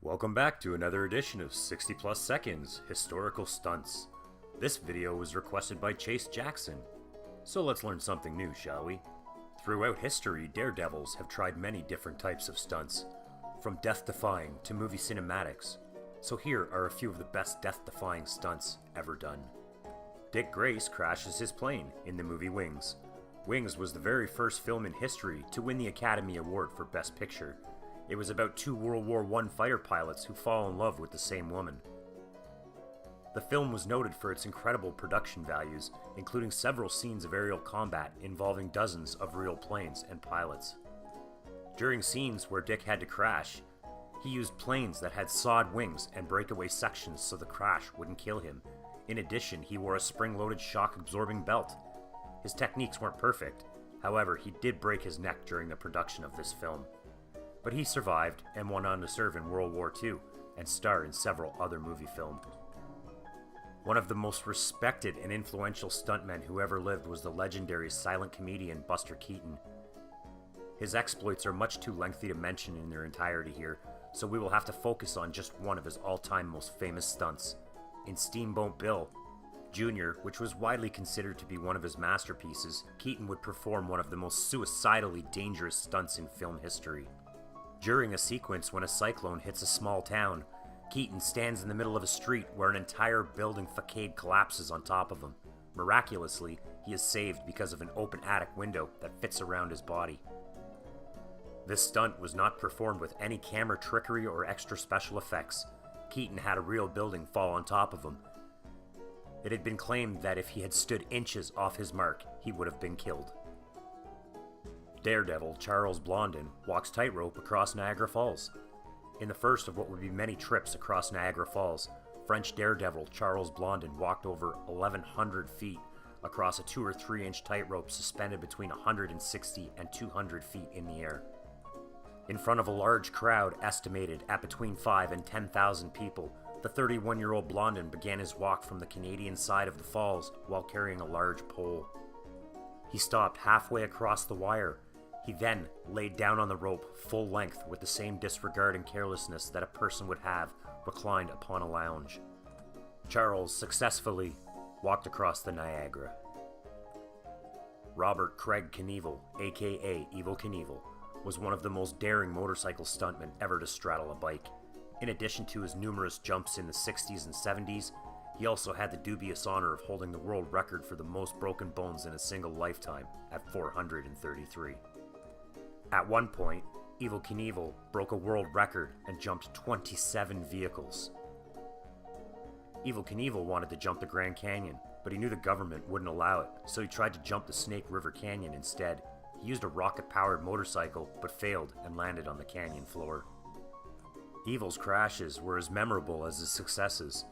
Welcome back to another edition of 60 Plus Seconds Historical Stunts. This video was requested by Chase Jackson. So let's learn something new, shall we? Throughout history, daredevils have tried many different types of stunts, from death-defying to movie cinematics. So here are a few of the best death-defying stunts ever done. Dick Grace crashes his plane in the movie Wings. Wings was the very first film in history to win the Academy Award for Best Picture. It was about two World War I fighter pilots who fall in love with the same woman. The film was noted for its incredible production values, including several scenes of aerial combat involving dozens of real planes and pilots. During scenes where Dick had to crash, he used planes that had sawed wings and breakaway sections so the crash wouldn't kill him. In addition, he wore a spring-loaded shock-absorbing belt. His techniques weren't perfect, however, he did break his neck during the production of this film. But he survived and went on to serve in World War II and star in several other movie films. One of the most respected and influential stuntmen who ever lived was the legendary silent comedian Buster Keaton. His exploits are much too lengthy to mention in their entirety here, so we will have to focus on just one of his all-time most famous stunts. In Steamboat Bill Jr., which was widely considered to be one of his masterpieces, Keaton would perform one of the most suicidally dangerous stunts in film history. During a sequence when a cyclone hits a small town, Keaton stands in the middle of a street where an entire building facade collapses on top of him. Miraculously, he is saved because of an open attic window that fits around his body. This stunt was not performed with any camera trickery or extra special effects. Keaton had a real building fall on top of him. It had been claimed that if he had stood inches off his mark, he would have been killed. Daredevil Charles Blondin walks tightrope across Niagara Falls. In the first of what would be many trips across Niagara Falls, French daredevil Charles Blondin walked over 1,100 feet across a 2 or 3 inch tightrope suspended between 160 and 200 feet in the air. In front of a large crowd estimated at between 5 and 10,000 people, the 31-year-old Blondin began his walk from the Canadian side of the falls while carrying a large pole. He stopped halfway across the wire. He then laid down on the rope full length with the same disregard and carelessness that a person would have reclined upon a lounge. Charles successfully walked across the Niagara. Robert Craig Knievel, aka Evel Knievel, was one of the most daring motorcycle stuntmen ever to straddle a bike. In addition to his numerous jumps in the 60s and 70s, he also had the dubious honor of holding the world record for the most broken bones in a single lifetime at 433. At one point, Evel Knievel broke a world record and jumped 27 vehicles. Evel Knievel wanted to jump the Grand Canyon, but he knew the government wouldn't allow it, so he tried to jump the Snake River Canyon instead. He used a rocket-powered motorcycle, but failed and landed on the canyon floor. Evel's crashes were as memorable as his successes.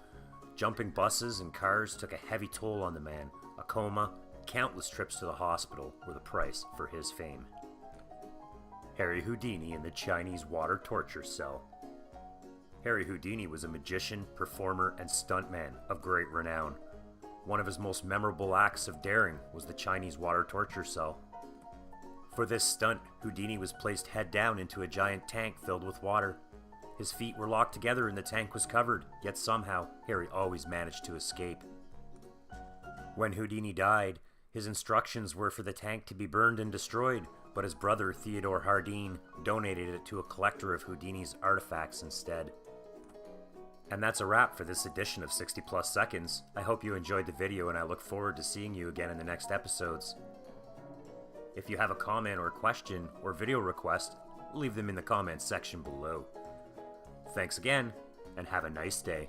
Jumping buses and cars took a heavy toll on the man. A coma, countless trips to the hospital were the price for his fame. Harry Houdini in the Chinese water torture cell. Harry Houdini was a magician, performer, and stuntman of great renown. One of his most memorable acts of daring was the Chinese water torture cell. For this stunt, Houdini was placed head down into a giant tank filled with water. His feet were locked together and the tank was covered, yet somehow, Harry always managed to escape. When Houdini died, his instructions were for the tank to be burned and destroyed, but his brother Theodore Hardin donated it to a collector of Houdini's artifacts instead. And that's a wrap for this edition of 60 Plus Seconds. I hope you enjoyed the video and I look forward to seeing you again in the next episodes. If you have a comment or question or video request, leave them in the comments section below. Thanks again, and have a nice day.